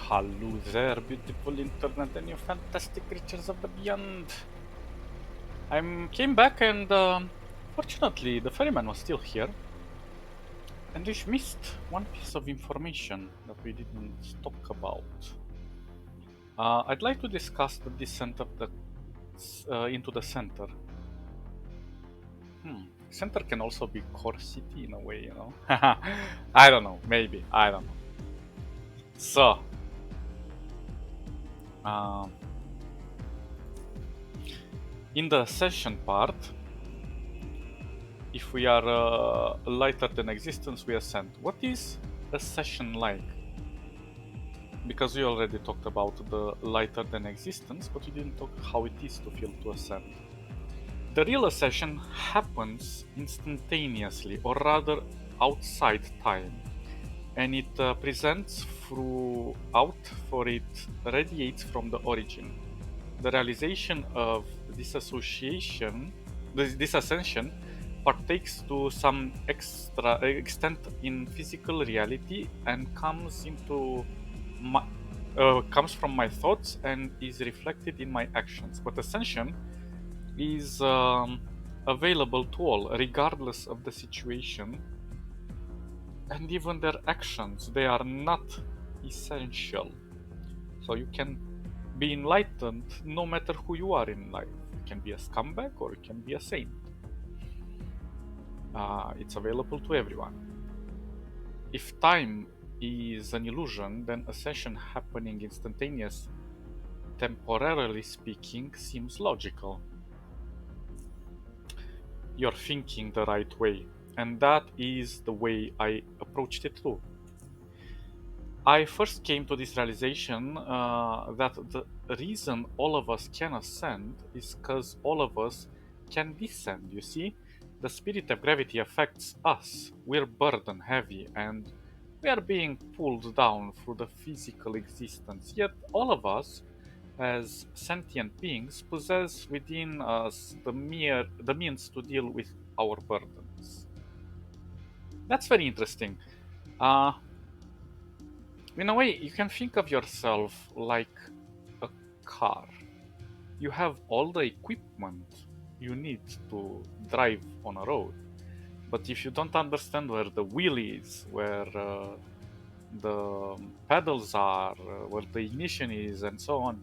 Hello there, beautiful internet and you fantastic creatures of the beyond. I came back and fortunately the ferryman was still here. And we missed one piece of information that we didn't talk about. I'd like to discuss the descent of the into the center. Center can also be core city in a way, you know. I don't know, maybe I don't know. So, um, in the session part, if we are lighter than existence, we ascend. What is a session like? Because we already talked about the lighter than existence, but we didn't talk how it is to feel to ascend. The real ascension happens instantaneously, or rather outside time, and it presents throughout, for it radiates from the origin. The realization of this association, this ascension, partakes to some extra extent in physical reality and comes from my thoughts and is reflected in my actions. But ascension is available to all, regardless of the situation and even their actions. They are not essential. So you can be enlightened no matter who you are in life. You can be a scumbag or you can be a saint. It's available to everyone. If time is an illusion, then ascension happening instantaneous, temporarily speaking, seems logical. You're thinking the right way, and that is the way I approached it too. I first came to this realization that the reason all of us can ascend is because all of us can descend. You see, the spirit of gravity affects us. We're burden heavy and we are being pulled down through the physical existence. Yet, all of us, as sentient beings, possess within us the means to deal with our burdens. That's very interesting. Uh, In a way, you can think of yourself like a car. You have all the equipment you need to drive on a road. But if you don't understand where the wheel is, where the pedals are, where the ignition is, and so on,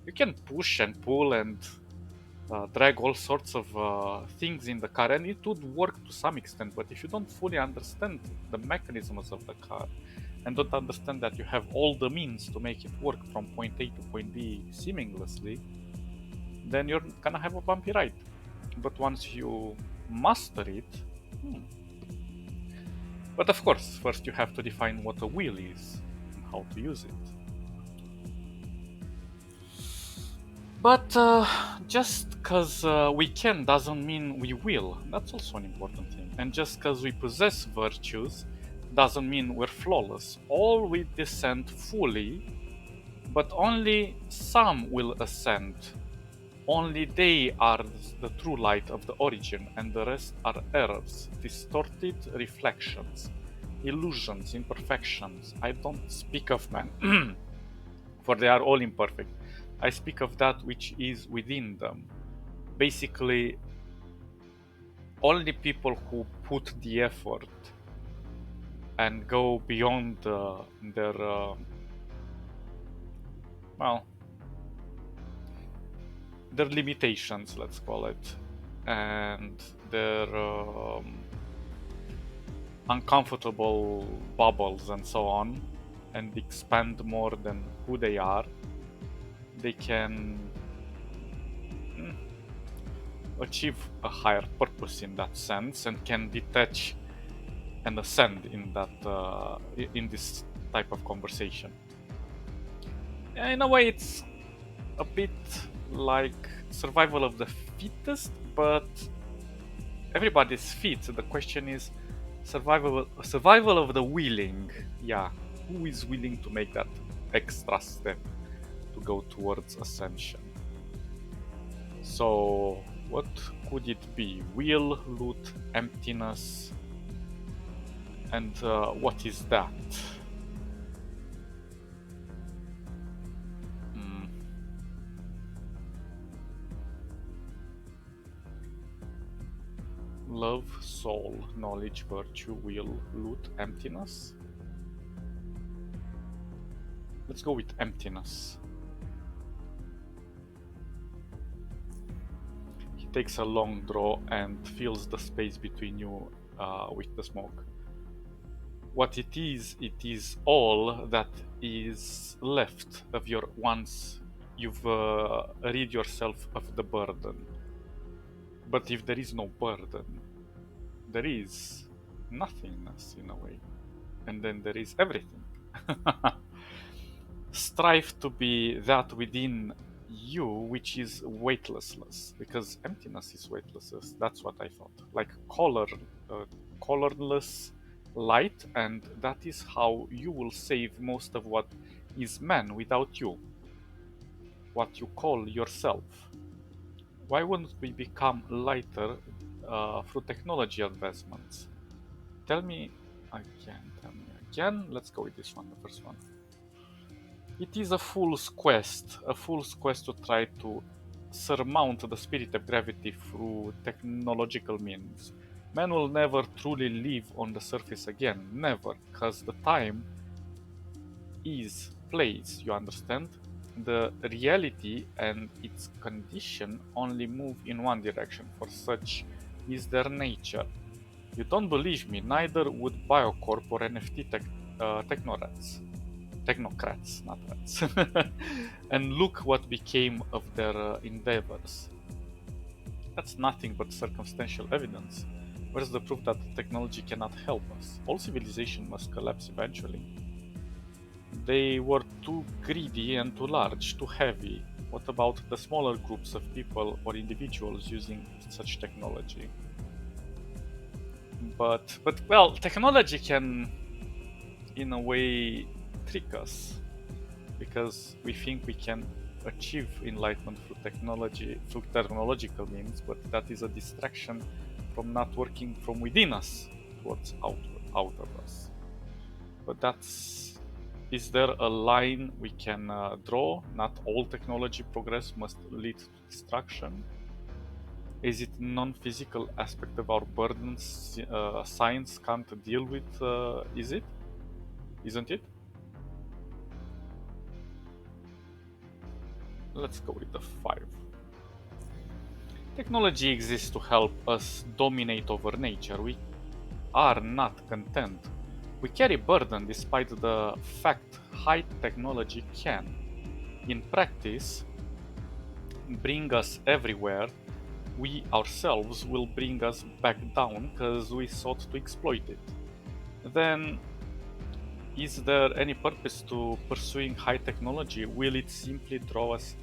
you can push and pull and drag all sorts of things in the car, and it would work to some extent. But if you don't fully understand the mechanisms of the car, and don't understand that you have all the means to make it work from point A to point B seamlessly, then you're gonna have a bumpy ride. But once you master it, hmm. But of course, first you have to define what a wheel is and how to use it. But just because we can doesn't mean we will. That's also an important thing. And just because we possess virtues doesn't mean we're flawless. All will descend fully, but only some will ascend. Only they are the true light of the origin, and the rest are errors, distorted reflections, illusions, imperfections. I don't speak of man, for they are all imperfect. I speak of that which is within them. Basically, only people who put the effort and go beyond their well, their limitations, let's call it, and their uncomfortable bubbles and so on, and expand more than who they are, they can achieve a higher purpose in that sense and can detach and ascend in that in this type of conversation. In a way, it's a bit like survival of the fittest, but everybody's fit. The question is survival of the willing. Yeah, who is willing to make that extra step to go towards ascension? So, what could it be? Will, loot, emptiness, and what is that? love, soul, knowledge, virtue, will, loot, emptiness. Let's go with emptiness. He takes a long draw and fills the space between you with the smoke. What it is all that is left of your once you've rid yourself of the burden. But if there is no burden, there is nothingness in a way. And then there is everything. Strive to be that within you which is weightlessness, because emptiness is weightlessness. That's what I thought. Like colorless light, and that is how you will save most of what is man without you, what you call yourself. Why wouldn't we become lighter through technology advancements? Tell me again. Let's go with this one, the first one. It is a fool's quest to try to surmount the spirit of gravity through technological means. Man will never truly live on the surface again, never, because the time is place, you understand? The reality and its condition only move in one direction, for such is their nature. You don't believe me, neither would Biocorp or NFT technocrats, not rats. And look what became of their endeavors. That's nothing but circumstantial evidence. Where's the proof that technology cannot help us? All civilization must collapse eventually. They were too greedy and too large, too heavy. What about the smaller groups of people or individuals using such technology? But well, technology can, in a way, trick us, because we think we can achieve enlightenment through technological means, but that is a distraction from not working from within us towards out of us. But is there a line we can draw? Not all technology progress must lead to destruction. Is it non-physical aspect of our burdens science can't deal with? Is it? Isn't it? Let's go with the 5. Technology exists to help us dominate over nature. We are not content. We carry burden despite the fact high technology can, in practice, bring us everywhere. We ourselves will bring us back down because we sought to exploit it. Then, is there any purpose to pursuing high technology? Will it simply draw us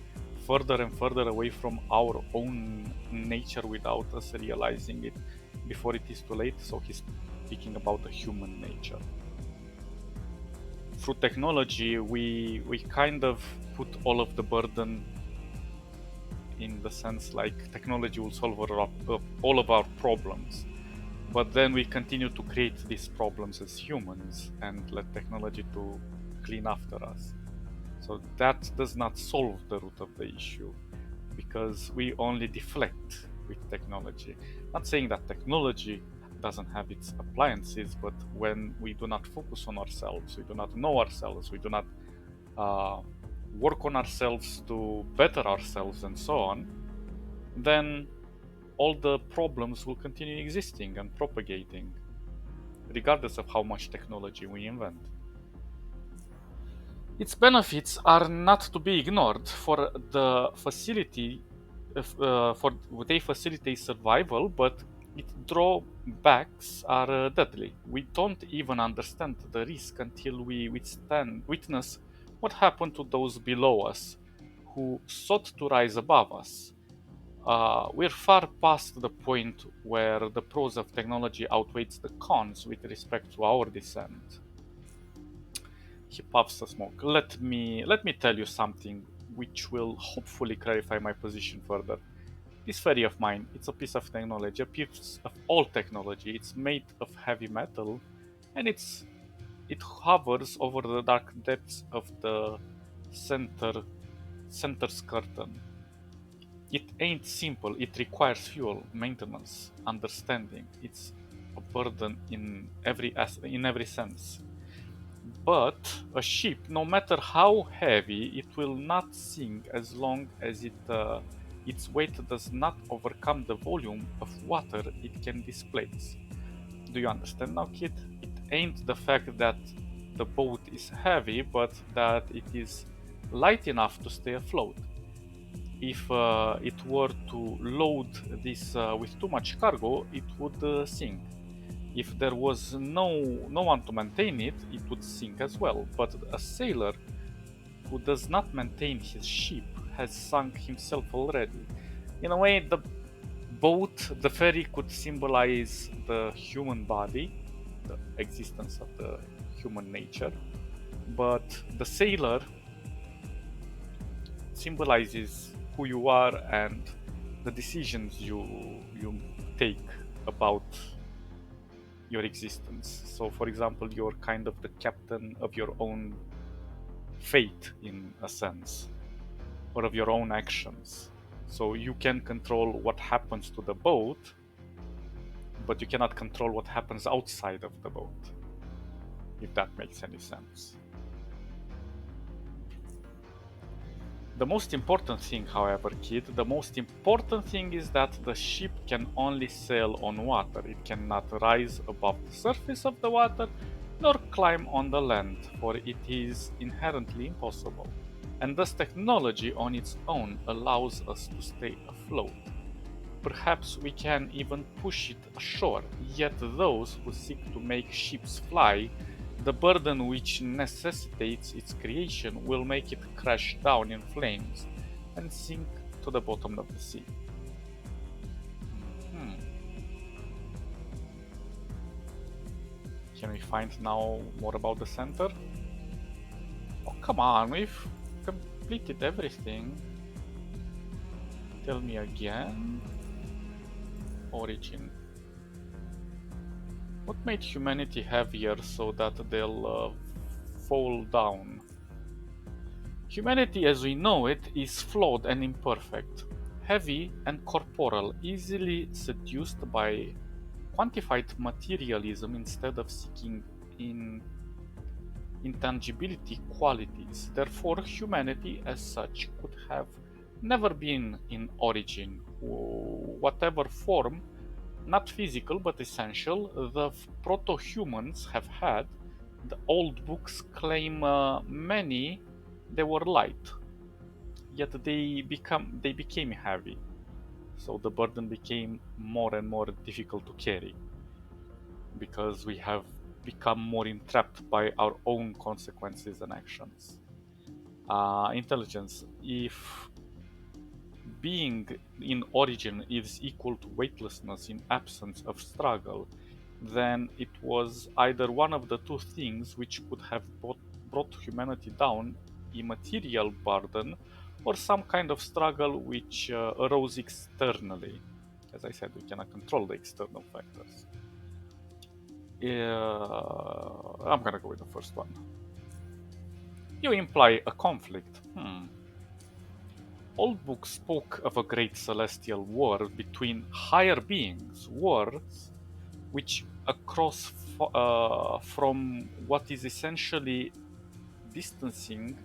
further and further away from our own nature without us realizing it before it is too late? So he's speaking about the human nature. Through technology, we kind of put all of the burden, in the sense like technology will solve all of our problems. But then we continue to create these problems as humans and let technology to clean after us. So that does not solve the root of the issue, because we only deflect with technology. Not saying that technology doesn't have its appliances, but when we do not focus on ourselves, we do not know ourselves, we do not work on ourselves to better ourselves and so on, then all the problems will continue existing and propagating, regardless of how much technology we invent. Its benefits are not to be ignored. They facilitate survival, but its drawbacks are deadly. We don't even understand the risk until we witness what happened to those below us, who sought to rise above us. We're far past the point where the pros of technology outweighs the cons with respect to our descent. He puffs the smoke. Let me tell you something which will hopefully clarify my position further. This fairy of mine, it's a piece of technology, a piece of all technology. It's made of heavy metal, and it hovers over the dark depths of the center's curtain. It ain't simple, it requires fuel, maintenance, understanding. It's a burden in every sense. But a ship, no matter how heavy, it will not sink as long as its weight does not overcome the volume of water it can displace. Do you understand now, kid? It ain't the fact that the boat is heavy, but that it is light enough to stay afloat. If it were to load this with too much cargo, it would sink. If there was no one to maintain it, it would sink as well. But a sailor who does not maintain his ship has sunk himself already. In a way, the boat, the ferry, could symbolize the human body, the existence of the human nature, but the sailor symbolizes who you are and the decisions you take about your existence. So, for example, you're kind of the captain of your own fate, in a sense, or of your own actions. So, you can control what happens to the boat, but you cannot control what happens outside of the boat, if that makes any sense. The most important thing, however, kid, the most important thing is that the ship can only sail on water. It cannot rise above the surface of the water nor climb on the land, for it is inherently impossible. And thus, technology on its own allows us to stay afloat. Perhaps we can even push it ashore, yet those who seek to make ships fly, the burden which necessitates its creation will make it crash down in flames and sink to the bottom of the sea. Hmm. Can we find now more about the center? Oh, come on, we've completed everything. Tell me again. Origin. What made humanity heavier so that they'll fall down? Humanity as we know it is flawed and imperfect, heavy and corporal, easily seduced by quantified materialism instead of seeking in intangibility qualities. Therefore, humanity as such could have never been in origin, whatever form, not physical but essential, the proto-humans have had. The old books claim many they were light, yet they became heavy. So the burden became more and more difficult to carry because we have become more entrapped by our own consequences and actions. Intelligence. If being in origin is equal to weightlessness in absence of struggle, then it was either one of the two things which could have brought humanity down, immaterial burden, or some kind of struggle which arose externally. As I said, we cannot control the external factors. I'm gonna go with the first one. You imply a conflict. Old books spoke of a great celestial war between higher beings, wars which across from what is essentially distancing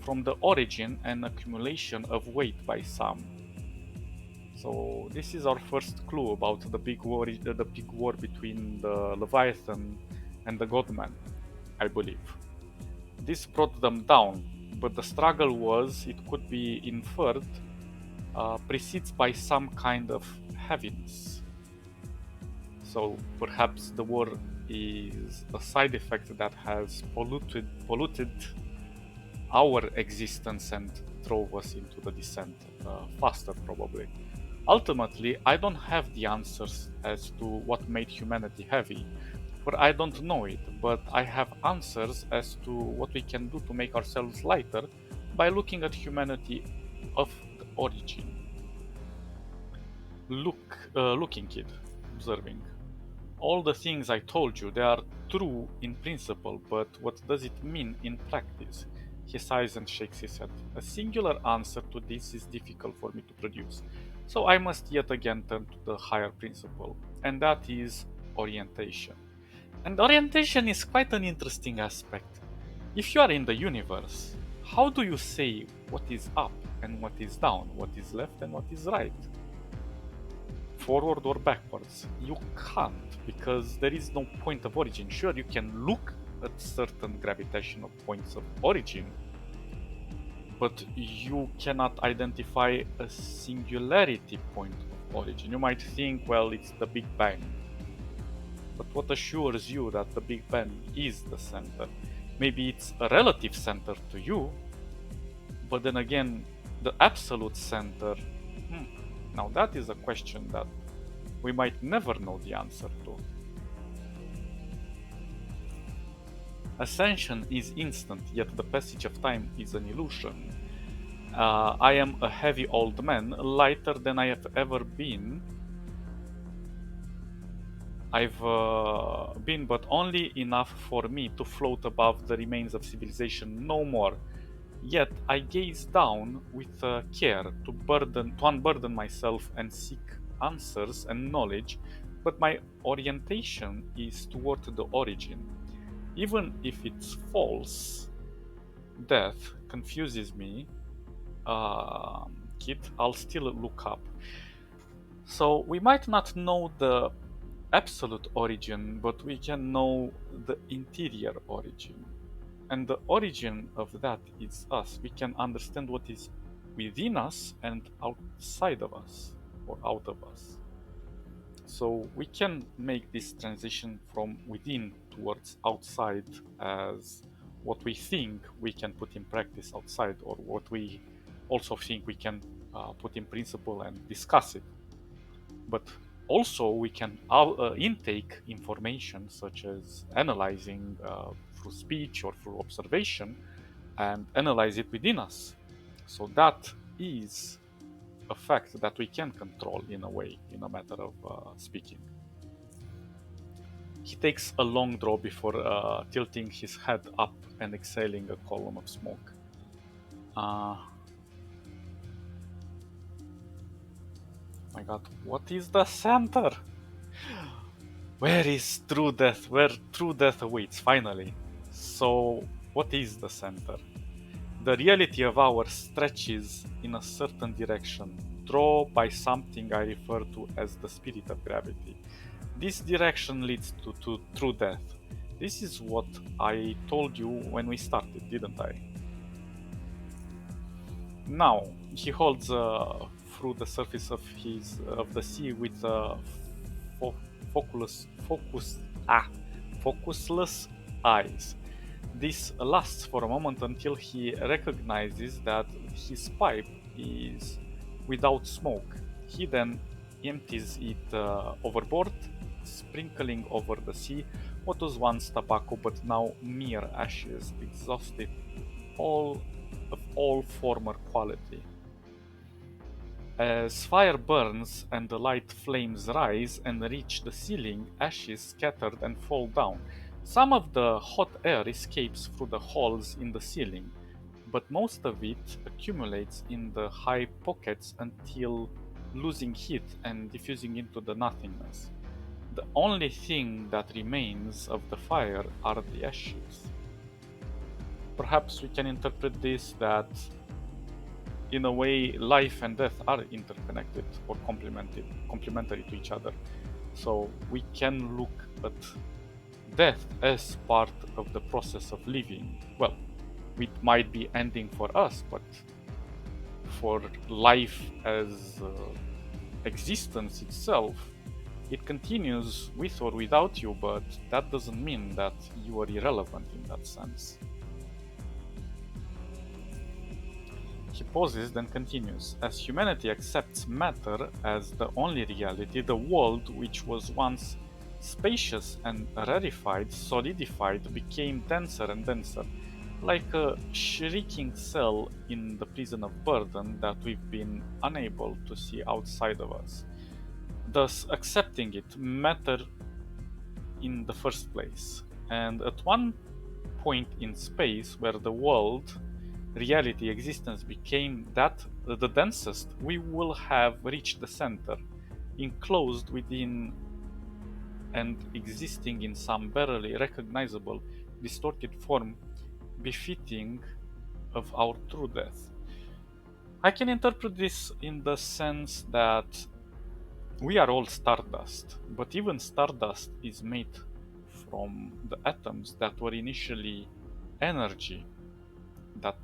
from the origin and accumulation of weight by some. So this is our first clue about the big war between the Leviathan and the Godman, I believe. This brought them down, but the struggle was, it could be inferred, precedes by some kind of heaviness. So perhaps the war is a side effect that has polluted our existence and drove us into the descent faster, probably. Ultimately, I don't have the answers as to what made humanity heavy, for I don't know it, but I have answers as to what we can do to make ourselves lighter by looking at humanity of the origin. Looking, kid, observing. All the things I told you, they are true in principle, but what does it mean in practice? He sighs and shakes his head. A singular answer to this is difficult for me to produce, so I must yet again turn to the higher principle, and that is orientation. And orientation is quite an interesting aspect. If you are in the universe, how do you say what is up and what is down, what is left and what is right? Forward or backwards? You can't, because there is no point of origin. Sure, you can look at certain gravitational points of origin, but you cannot identify a singularity point of origin. You might think, well, it's the Big Bang. But what assures you that the Big Bang is the center? Maybe it's a relative center to you, but then again, the absolute center, hmm, now that is a question that we might never know the answer to. Ascension is instant, yet the passage of time is an illusion. I am a heavy old man, lighter than I have ever been. I've been, but only enough for me to float above the remains of civilization, no more. Yet I gaze down with care to unburden myself and seek answers and knowledge, but my orientation is toward the origin. Even if it's false, death confuses me, kid, I'll still look up. So we might not know the absolute origin, but we can know the interior origin. And the origin of that is us. We can understand what is within us and outside of us, or out of us. So we can make this transition from within towards outside as what we think we can put in practice outside, or what we also think we can put in principle and discuss it. But also we can intake information such as analyzing through speech or through observation and analyze it within us. So that is a fact that we can control in a way, in a matter of speaking. He takes a long draw before tilting his head up and exhaling a column of smoke. My god, what is the center? Where is true death? Where true death awaits, finally. So, what is the center? The reality of ours stretches in a certain direction, drawn by something I refer to as the spirit of gravity. This direction leads to true death. This is what I told you when we started, didn't I? Now, he holds through the surface of the sea with fo- focusless eyes. This lasts for a moment until he recognizes that his pipe is without smoke. He then empties it overboard, sprinkling over the sea what was once tobacco but now mere ashes, exhausted all former quality. As fire burns and the light flames rise and reach the ceiling, ashes scattered and fall down. Some of the hot air escapes through the holes in the ceiling, but most of it accumulates in the high pockets until losing heat and diffusing into the nothingness. The only thing that remains of the fire are the ashes. Perhaps we can interpret this that in a way life and death are interconnected or complementary to each other. So we can look at death as part of the process of living. Well, it might be ending for us, but for life as existence itself, it continues with or without you, but that doesn't mean that you are irrelevant in that sense. He pauses, then continues. As humanity accepts matter as the only reality, the world, which was once spacious and rarefied, solidified, became denser and denser, like a shrieking cell in the prison of burden that we've been unable to see outside of us. Thus, accepting it matter in the first place. And at one point in space where the world reality existence became that the densest, we will have reached the center, enclosed within and existing in some barely recognizable, distorted form befitting of our true death. I can interpret this in the sense that we are all stardust, but even stardust is made from the atoms that were initially energy, that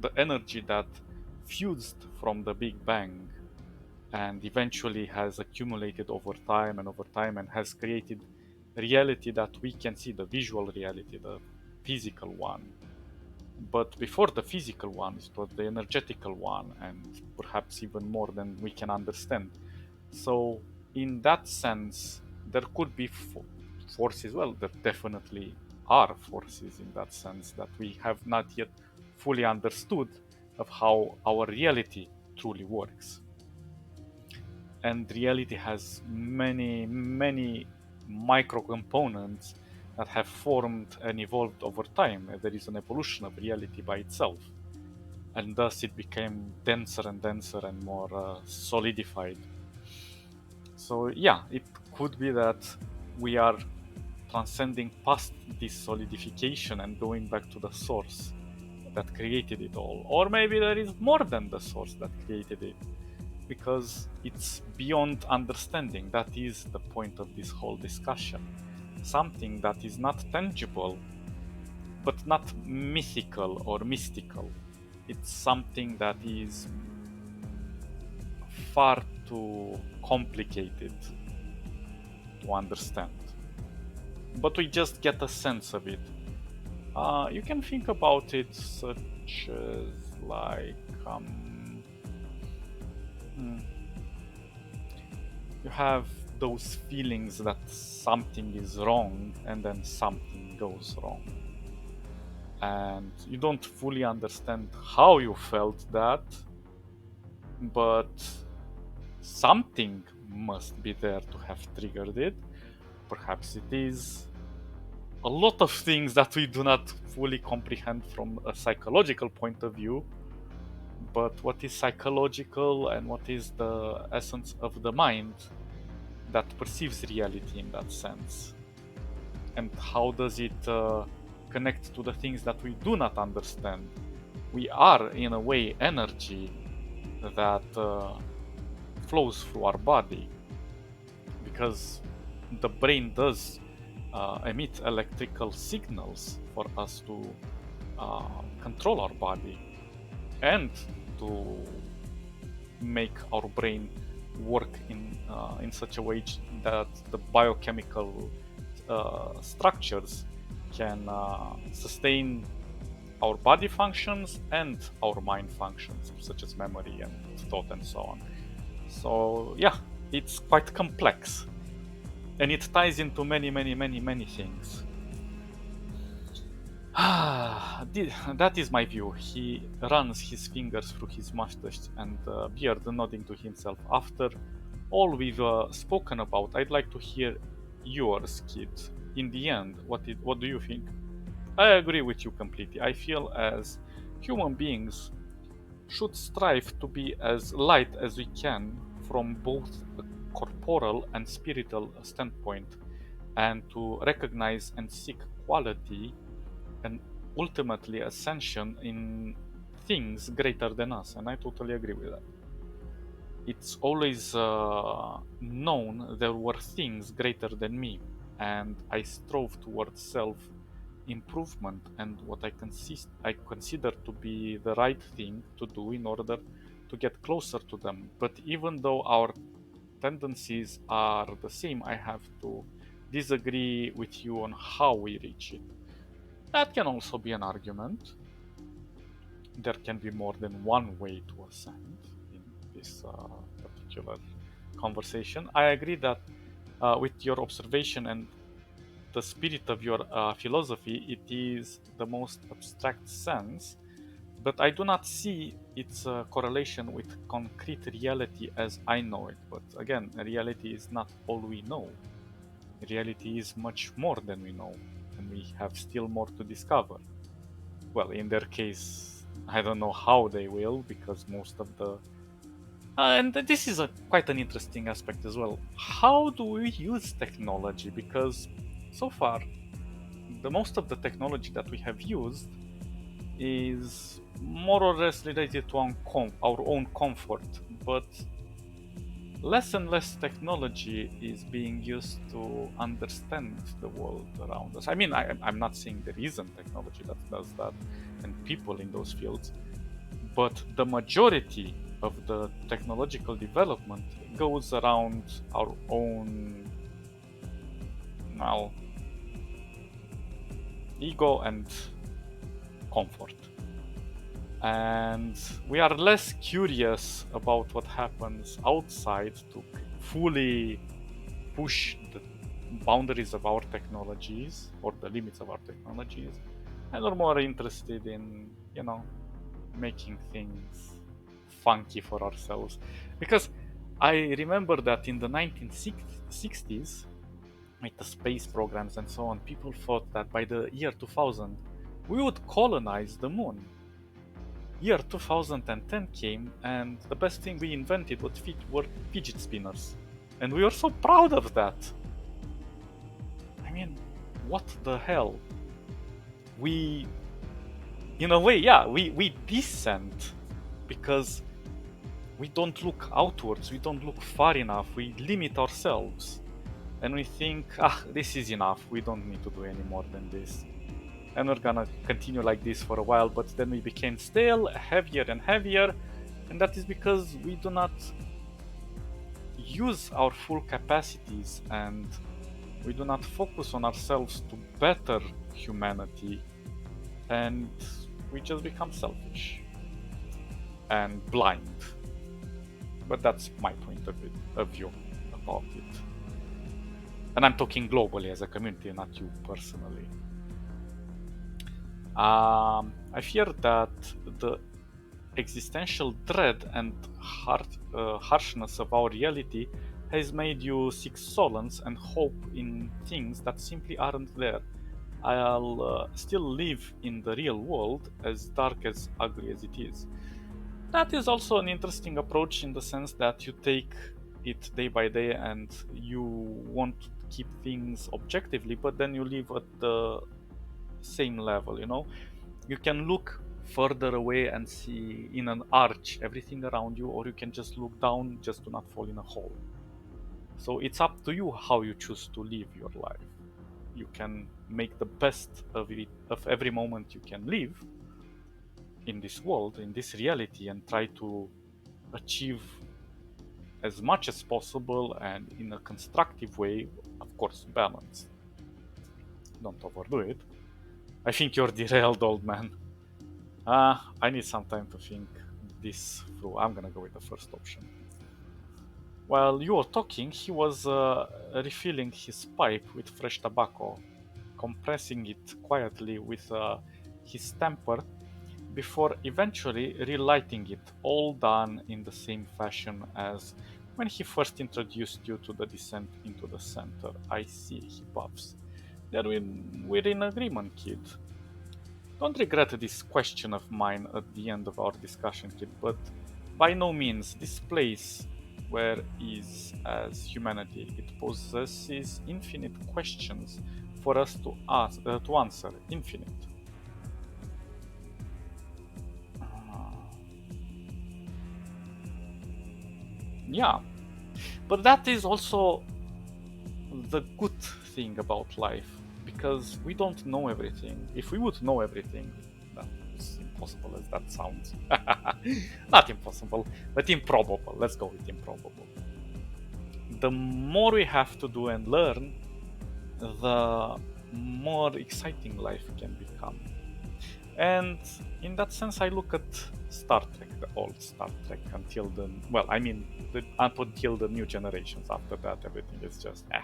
the energy that fused from the Big Bang and eventually has accumulated over time and has created reality that we can see, the visual reality, the physical one. But before the physical one, it was the energetical one, and perhaps even more than we can understand. So, in that sense, there could be forces. Well, there definitely are forces in that sense that we have not yet fully understood of how our reality truly works. And reality has many, many micro components that have formed and evolved over time. There is an evolution of reality by itself, and thus it became denser and denser and more solidified. So, yeah, it could be that we are transcending past this solidification and going back to the source that created it all. Or maybe there is more than the source that created it, because it's beyond understanding. That is the point of this whole discussion. Something that is not tangible, but not mythical or mystical. It's something that is far too complicated to understand. But we just get a sense of it. You can think about it such as like hmm, you have those feelings that something is wrong and then something goes wrong. And you don't fully understand how you felt that, but something must be there to have triggered it. Perhaps it is a lot of things that we do not fully comprehend from a psychological point of view. But what is psychological and what is the essence of the mind that perceives reality in that sense? And how does it connect to the things that we do not understand? We are, in a way, energy that flows through our body, because the brain does emit electrical signals for us to control our body and to make our brain work in such a way that the biochemical structures can sustain our body functions and our mind functions, such as memory and thought and so on. So, yeah, it's quite complex and it ties into many, many, many, many things. That is my view. He runs his fingers through his mustache and beard, nodding to himself. After all we've spoken about, I'd like to hear yours, kid. In the end, what do you think? I agree with you completely. I feel as human beings should strive to be as light as we can from both a corporal and spiritual standpoint, and to recognize and seek quality and ultimately ascension in things greater than us. And I totally agree with that. It's always known there were things greater than me, and I strove towards self improvement and what I consider to be the right thing to do in order to get closer to them. But even though our tendencies are the same, I have to disagree with you on how we reach it. That can also be an argument. There can be more than one way to ascend in this particular conversation. I agree that with your observation and the spirit of your philosophy, it is the most abstract sense, but I do not see its correlation with concrete reality as I know it. But again, reality is not all we know. Reality is much more than we know, and we have still more to discover. Well, in their case, I don't know how they will, because most of the and this is quite an interesting aspect as well. How do we use technology? Because so far, the most of the technology that we have used is more or less related to our own comfort, but less and less technology is being used to understand the world around us. I mean, I'm not saying there isn't technology that does that and people in those fields, but the majority of the technological development goes around our own, well, ego and comfort. And we are less curious about what happens outside to fully push the boundaries of our technologies or the limits of our technologies, and are more interested in, making things funky for ourselves. Because I remember that in the 1960s, with the space programs and so on, people thought that by the year 2000 we would colonize the moon. Year 2010 came, and the best thing we invented were fidget spinners. And we were so proud of that. I mean, what the hell? We, in a way, yeah, we descend because we don't look outwards, we don't look far enough, we limit ourselves. And we think, this is enough, we don't need to do any more than this. And we're gonna continue like this for a while, but then we became still heavier and heavier, and that is because we do not use our full capacities and we do not focus on ourselves to better humanity, and we just become selfish and blind. But that's my point of view about it. And I'm talking globally as a community, not you personally. I fear that the existential dread and harshness of our reality has made you seek solace and hope in things that simply aren't there. I'll still live in the real world, as dark as ugly as it is. That is also an interesting approach in the sense that you take it day by day and you want to keep things objectively, but then you live at the same level, You can look further away and see in an arch everything around you, or you can just look down just to not fall in a hole. So it's up to you how you choose to live your life. You can make the best of it, of every moment you can live in this world, in this reality, and try to achieve as much as possible and in a constructive way, of course, balanced. Don't overdo it. I think you're derailed, old man. I need some time to think this through. I'm gonna go with the first option. While you were talking, he was refilling his pipe with fresh tobacco, compressing it quietly with his temper before eventually relighting it, all done in the same fashion as when he first introduced you to the descent into the center. I see, he puffs. Then we're in agreement, kid. Don't regret this question of mine at the end of our discussion, kid, but by no means this place where is as humanity. It possesses infinite questions for us to answer. Infinite. Yeah, but that is also the good thing about life, because we don't know everything. If we would know everything, that is impossible as that sounds. Not impossible, but improbable. Let's go with improbable. The more we have to do and learn, the more exciting life can become. And in that sense, I look at Star Trek, the old Star Trek, until up until the new generations. After that, everything is just eh.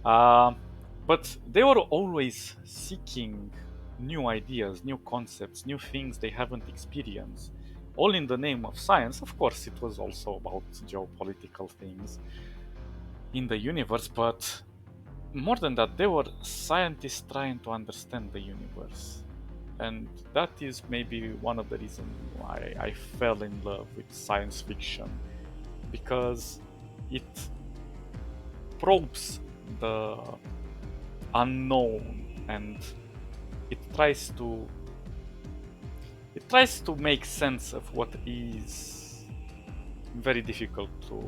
But they were always seeking new ideas, new concepts, new things they haven't experienced, all in the name of science. Of course, it was also about geopolitical things in the universe, but more than that, they were scientists trying to understand the universe. And that is maybe one of the reasons why I fell in love with science fiction, because it probes the unknown, and it tries to make sense of what is very difficult to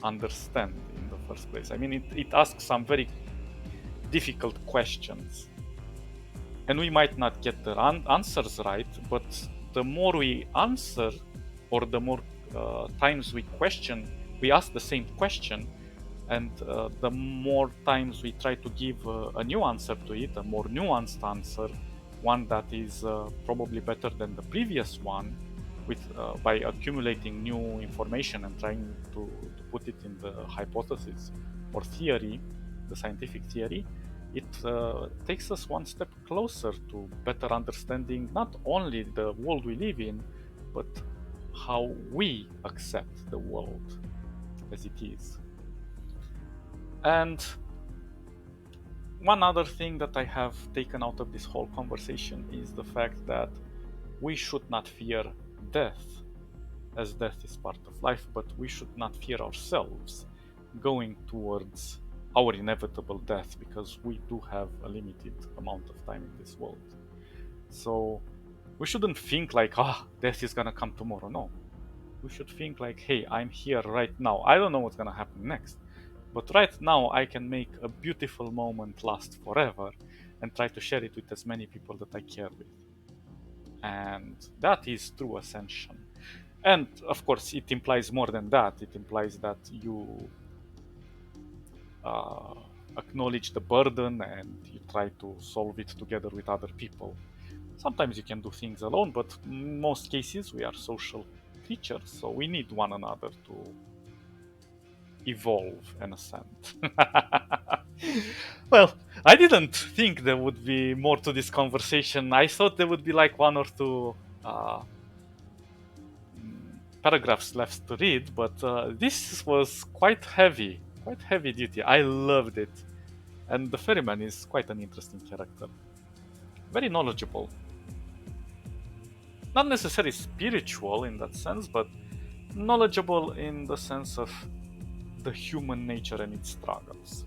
understand in the first place. I mean, it asks some very difficult questions, and we might not get the answers right, but the more we answer, or the more times we ask the same question, and the more times we try to give a new answer to it, a more nuanced answer, one that is probably better than the previous one, with by accumulating new information and trying to put it in the hypothesis or theory, the scientific theory, it takes us one step closer to better understanding not only the world we live in, but how we accept the world as it is. And one other thing that I have taken out of this whole conversation is the fact that we should not fear death, as death is part of life, but we should not fear ourselves going towards our inevitable death, because we do have a limited amount of time in this world. So we shouldn't think like, death is gonna come tomorrow. No. We should think like, hey, I'm here right now. I don't know what's gonna happen next, but right now I can make a beautiful moment last forever and try to share it with as many people that I care with. And that is true ascension. And of course, it implies more than that. It implies that you uh, acknowledge the burden and you try to solve it together with other people. Sometimes you can do things alone, but in most cases we are social creatures, so we need one another to evolve and ascend. Well, I didn't think there would be more to this conversation. I thought there would be like one or two paragraphs left to read, but this was quite heavy duty. I loved it. And the ferryman is quite an interesting character. Very knowledgeable. Not necessarily spiritual in that sense, but knowledgeable in the sense of the human nature and its struggles.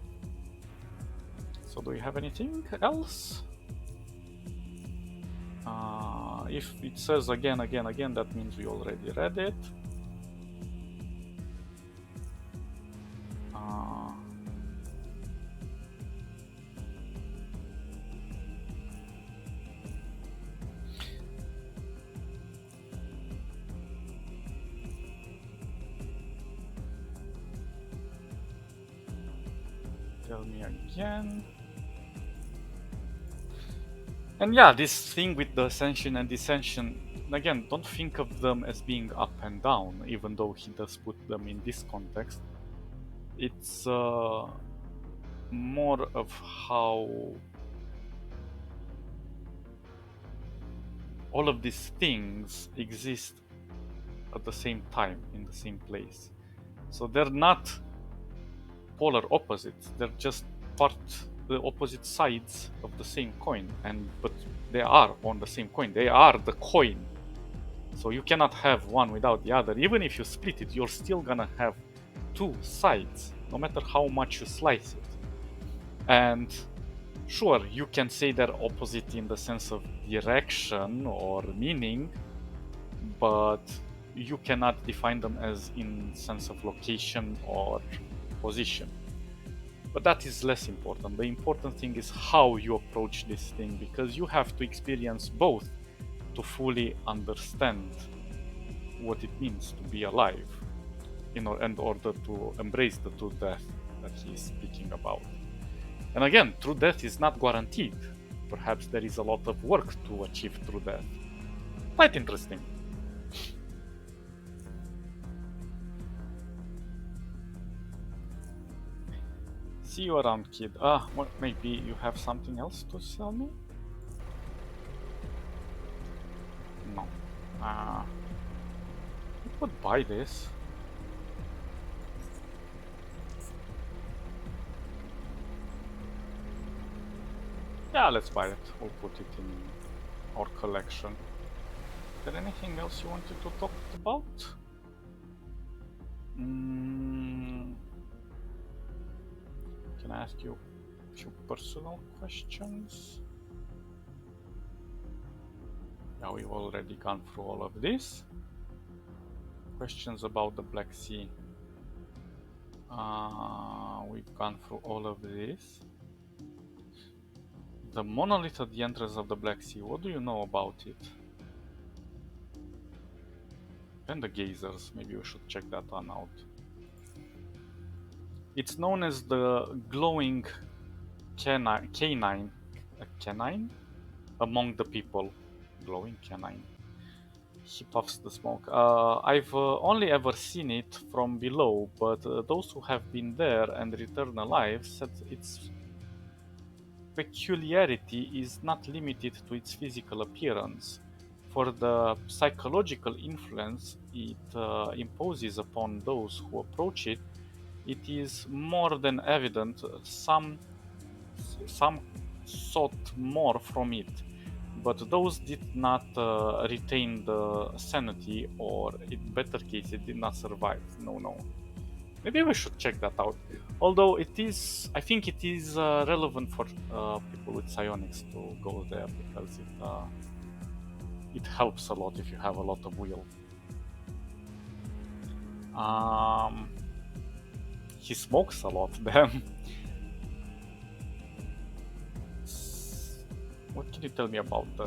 So do we have anything else? If it says again, that means we already read it. Tell me again. And yeah, this thing with the ascension and descension, again, don't think of them as being up and down, even though he does put them in this context. It's more of how all of these things exist at the same time in the same place. So they're not polar opposites, they're just the opposite sides of the same coin, but they are on the same coin. They are the coin. So you cannot have one without the other. Even if you split it, you're still gonna have two sides, no matter how much you slice it. And sure, you can say they're opposite in the sense of direction or meaning, but you cannot define them as in sense of location or position. But that is less important. The important thing is how you approach this thing, because you have to experience both to fully understand what it means to be alive, in order to embrace the true death that he's speaking about. And again, true death is not guaranteed. Perhaps there is a lot of work to achieve true death. Quite interesting. See you around, kid. Well, maybe you have something else to sell me? No. I could buy this. Yeah, let's buy it. We'll put it in or collection. Is there anything else you wanted to talk about? Can I ask you a few personal questions? Yeah, we've already gone through all of this. Questions about the Black Sea. We've gone through all of this. The monolith at the entrance of the Black Sea, what do you know about it? And the geysers, maybe we should check that one out. It's known as the glowing canine among the people. Glowing canine. He puffs the smoke. I've only ever seen it from below, but those who have been there and returned alive said its peculiarity is not limited to its physical appearance. For the psychological influence it imposes upon those who approach it, it is more than evident some sought more from it, but those did not retain the sanity, or in better case, it did not survive. No. Maybe we should check that out. Although I think it is relevant for people with psionics to go there because it helps a lot if you have a lot of will. He smokes a lot, then. What can you tell me about the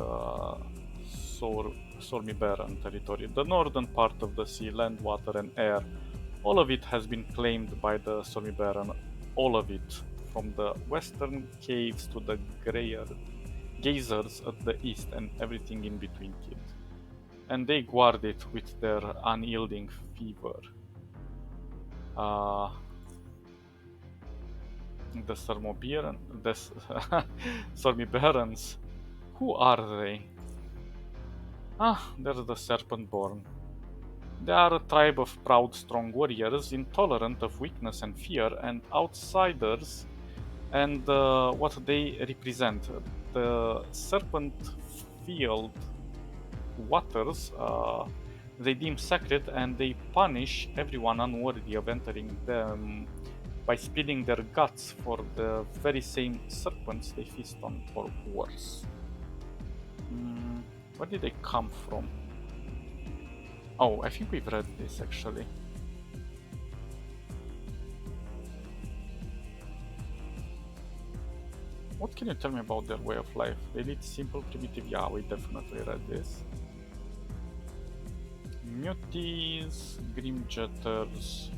Sormi Baron territory? The northern part of the sea, land, water, and air. All of it has been claimed by the Sormi Baron. All of it, from the western caves to the geysers at the east, and everything in between, kid. And they guard it with their unyielding fever. The Sormi Barons. Who are they? They're the Serpentborn. They are a tribe of proud, strong warriors, intolerant of weakness and fear, and outsiders, and what they represent. The Serpent Field waters they deem sacred, and they punish everyone unworthy of entering them by spilling their guts for the very same serpents they feast on, or worse. Where did they come from? Oh, I think we've read this actually. What can you tell me about their way of life? They lead simple, primitive. Yeah, we definitely read this. Muties, Grimjetters.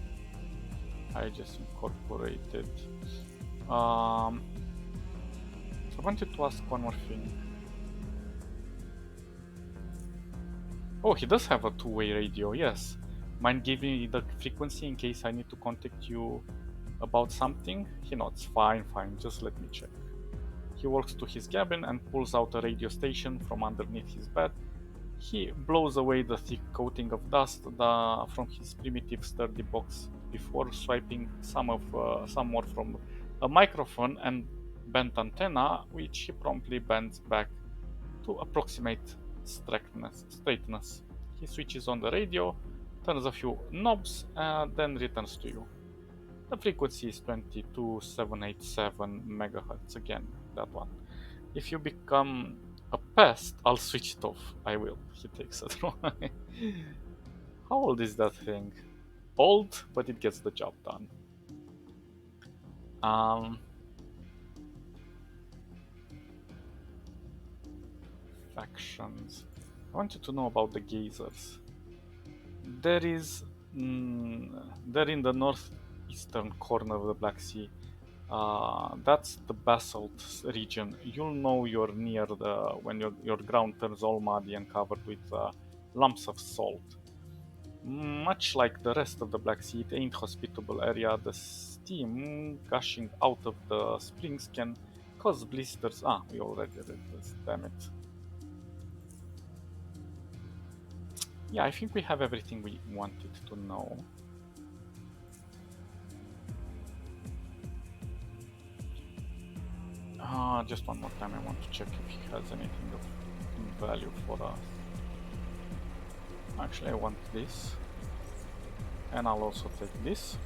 I just incorporated. I wanted to ask one more thing. Oh, he does have a two-way radio, yes. Mind giving me the frequency in case I need to contact you about something? He nods. Fine, just let me check. He walks to his cabin and pulls out a radio station from underneath his bed. He blows away the thick coating of dust from his primitive sturdy box before swiping some more from a microphone and bent antenna, which he promptly bends back to approximate straightness. He switches on the radio, turns a few knobs, then returns to you. The frequency is 22787 MHz, again, that one. If you become a pest, I'll switch it off. I will. He takes it away. How old is that thing? Old, but it gets the job done. Factions. I wanted to know about the geysers. They're in the northeastern corner of the Black Sea. That's the basalt region. You'll know you're near when your ground turns all muddy and covered with lumps of salt. Much like the rest of the Black Sea, it ain't hospitable area. The steam gushing out of the springs can cause blisters. We already read this, damn it. Yeah, I think we have everything we wanted to know. Just one more time, I want to check if he has anything of value for us. Actually, I want this. And I'll also take this.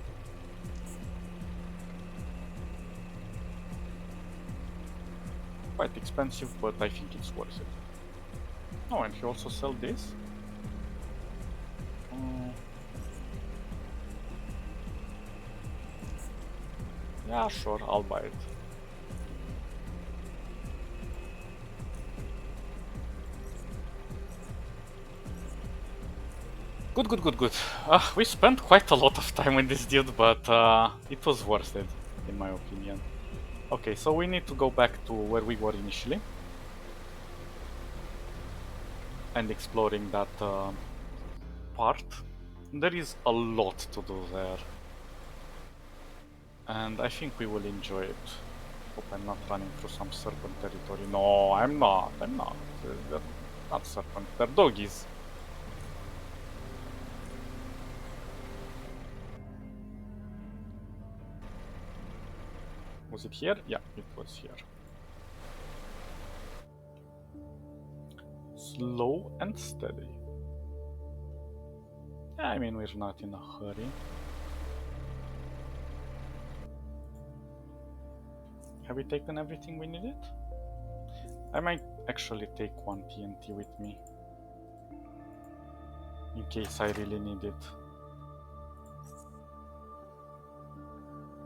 Quite expensive, but I think it's worth it. Oh, and he also sells this. Yeah, sure, I'll buy it. Good. We spent quite a lot of time with this dude, but it was worth it, in my opinion. Okay, so we need to go back to where we were initially. And exploring that part. There is a lot to do there. And I think we will enjoy it. Hope I'm not running through some serpent territory. No, I'm not. They're not serpent, they're doggies. Was it here? Yeah, it was here. Slow and steady. I mean, we're not in a hurry. Have we taken everything we needed? I might actually take one TNT with me. In case I really need it.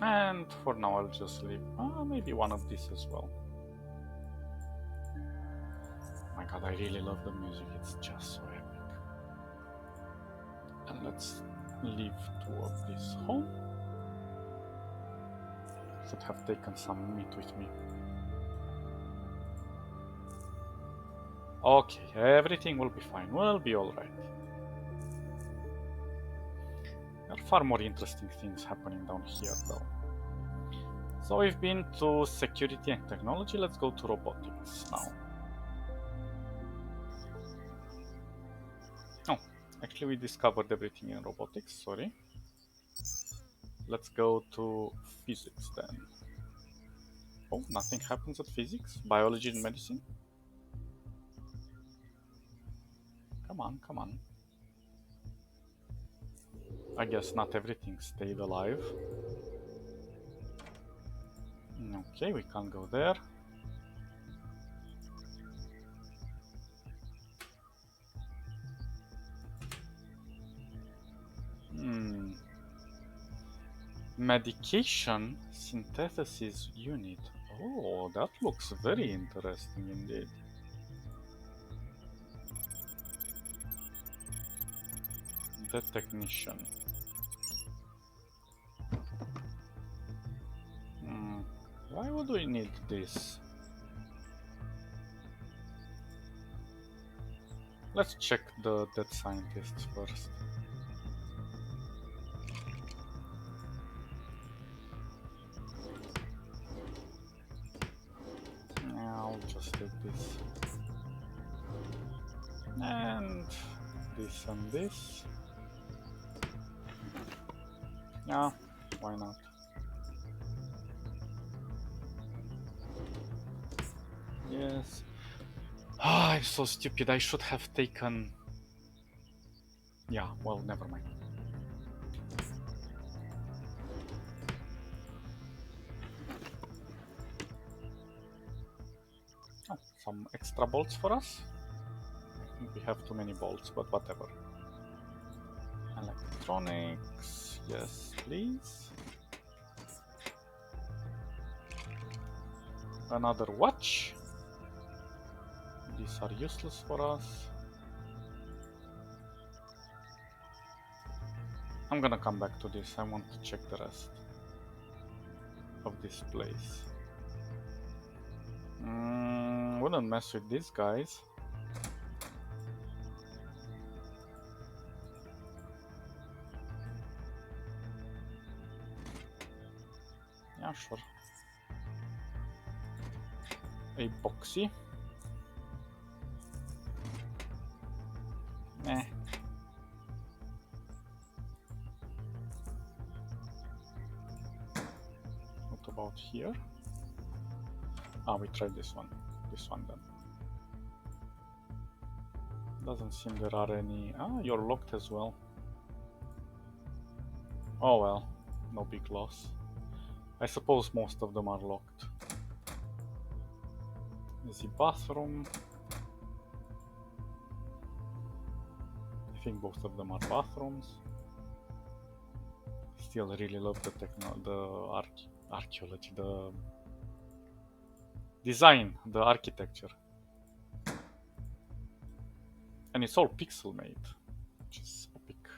And for now I'll just leave. Maybe one of these as well. My god, I really love the music, it's just so epic. And let's leave two of these home. Should have taken some meat with me. Okay, everything will be fine, we'll be alright. There are far more interesting things happening down here though. So we've been to security and technology, let's go to robotics now. Oh, actually we discovered everything in robotics, sorry. Let's go to physics then. Oh, nothing happens at physics? Biology and medicine? Come on. I guess not everything stayed alive. Okay, we can't go there. Medication synthesis unit. Oh, that looks very interesting indeed. The technician. Why would we need this? Let's check the dead scientists first. I'll just take this. And this and this. Yeah, why not? Yes. Ah, I'm so stupid. I should have taken... Yeah, well, never mind. Oh, some extra bolts for us? I think we have too many bolts, but whatever. Electronics, yes, please. Another watch. These are useless for us. I'm gonna come back to this. I want to check the rest of this place. Wouldn't mess with these guys. Yeah, sure. A boxy. Meh. What about here? Ah, we tried this one. This one then. Doesn't seem there are any. Ah, you're locked as well. Oh well, no big loss. I suppose most of them are locked. The bathroom. I think both of them are bathrooms. Still really love the archaeology, the design, the architecture. And it's all pixel made, which is epic.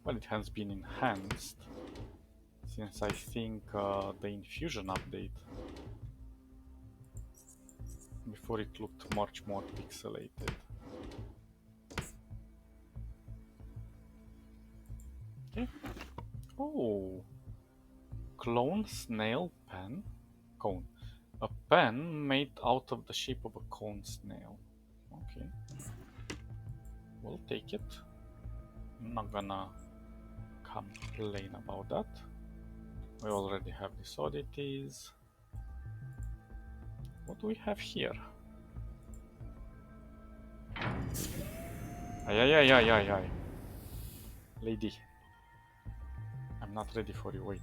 Well, it has been enhanced since I think the Infusion update. Before it looked much more pixelated. Okay. Oh, clone snail pen. Cone. A pen made out of the shape of a cone snail. Okay. We'll take it. I'm not gonna complain about that. We already have these oddities. What do we have here? Ay. Lady. I'm not ready for you, wait.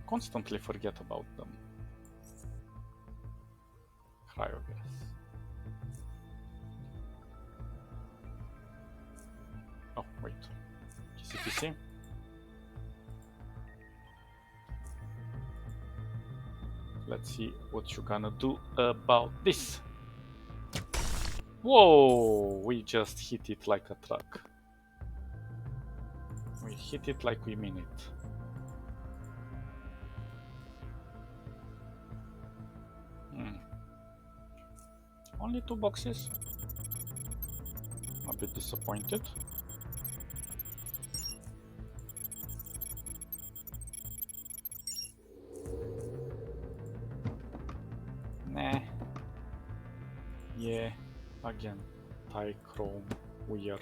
Constantly forget about them. Cryogas. Oh, wait. KCPC. Let's see what you're gonna do about this. Whoa! We just hit it like a truck. We hit it like we mean it. Only 2 boxes? A bit disappointed. Nah. Yeah, again, Thai chrome, weird.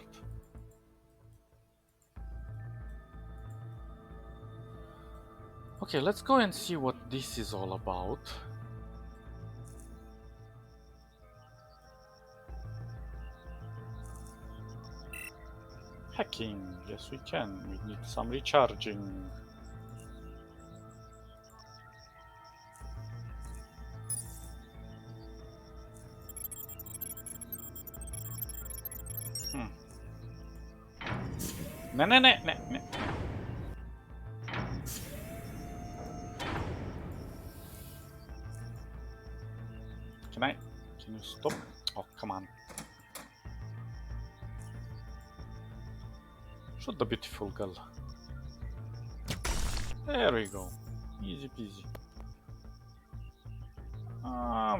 Okay, let's go and see what this is all about. Hacking, yes we can. We need some recharging. No. Can you stop? Oh, come on. Shoot the beautiful girl. There we go. Easy peasy.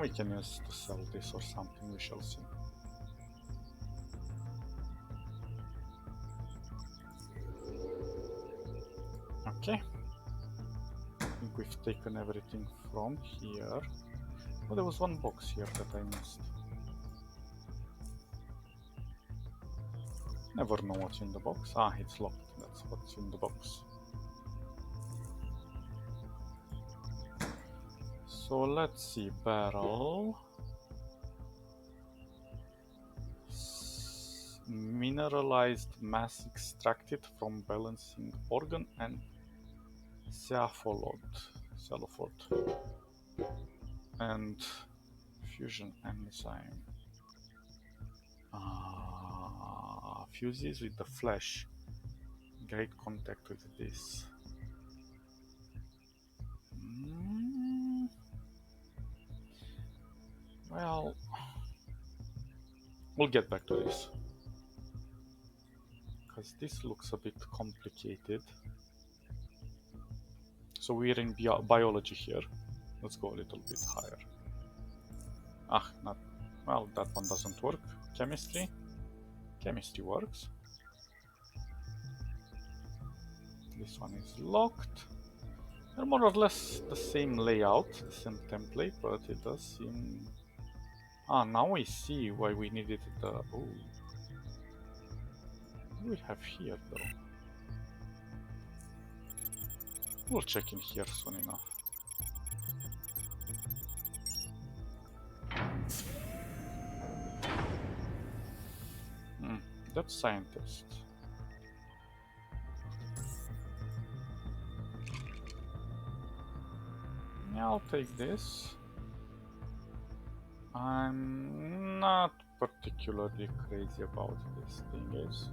We can use to sell this or something, we shall see. Okay. I think we've taken everything from here. Oh, there was one box here that I missed. Never know what's in the box. Ah, it's locked. That's what's in the box. So let's see. Barrel. Mineralized mass extracted from balancing organ and cephalod. And fusion enzyme. Fuses with the flesh. Great contact with this. Well, we'll get back to this. Because this looks a bit complicated. So we're in biology here. Let's go a little bit higher. Not. Well, that one doesn't work. Chemistry. Chemistry works. This one is locked. They're more or less the same layout, the same template, but it does seem... now we see why we needed the... Oh. What do we have here, though? We'll check in here soon enough. That's scientist. Yeah, I'll take this. I'm not particularly crazy about this thing is.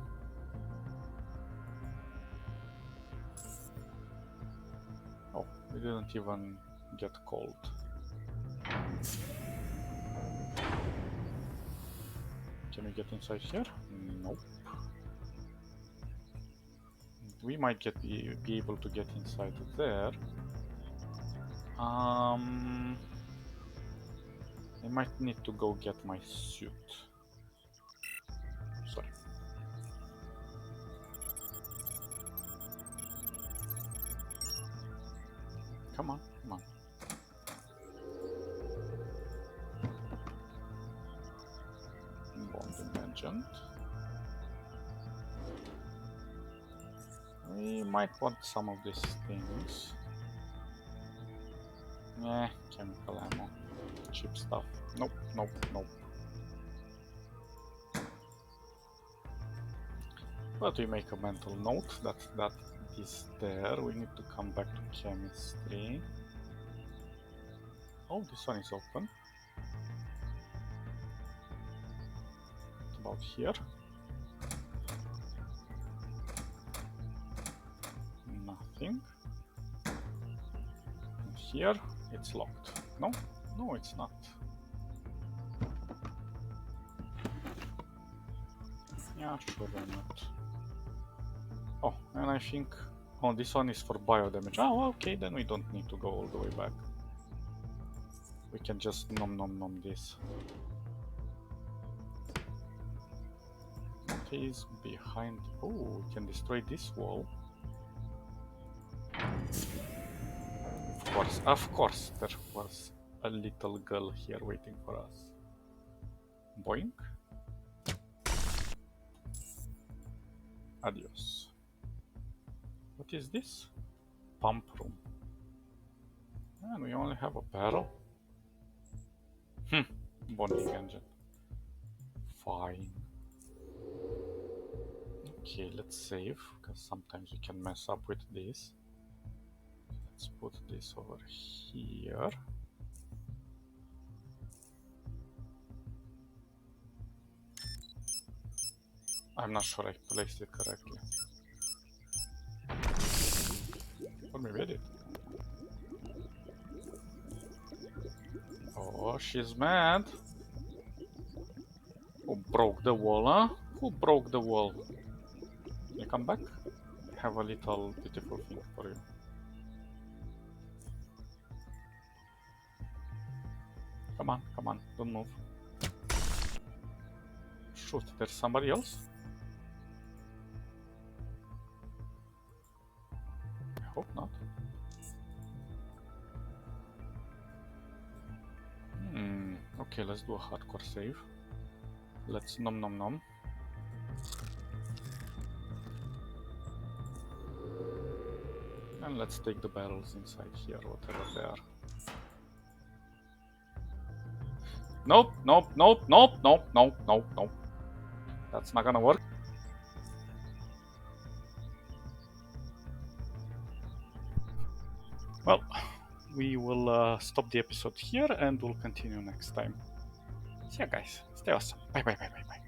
Oh, we didn't even get cold. Can we get inside here? Nope. We might be able to get inside there. I might need to go get my suit. Sorry. Come on, come on. Bonding agent. We might want some of these things. Chemical ammo. Cheap stuff. Nope, nope, nope. But we make a mental note that that is there. We need to come back to chemistry. Oh, this one is open. What about here? Nothing. And here it's locked. No, no, it's not. Yeah, sure, why not? Oh, and I think... Oh, this one is for bio damage. Oh, okay, then we don't need to go all the way back. We can just nom nom nom this. What is behind... Oh, we can destroy this wall. Of course, there was a little girl here waiting for us. Boink. Adios. What is this? Pump room. And we only have a barrel. Bonding engine. Fine. Okay, let's save, because sometimes you can mess up with this. Let's put this over here. I'm not sure I placed it correctly. Or maybe I did. Oh, she's mad. Who broke the wall, huh? Who broke the wall? Can you come back? I have a little beautiful thing for you. Come on, don't move. Shoot, there's somebody else? I hope not. Okay, let's do a hardcore save. Let's nom nom nom. And let's take the barrels inside here, whatever they are. Nope, nope, nope, nope, nope, nope, nope, nope. That's not gonna work. Well, we will stop the episode here and we'll continue next time. See ya guys, stay awesome. Bye bye bye bye bye.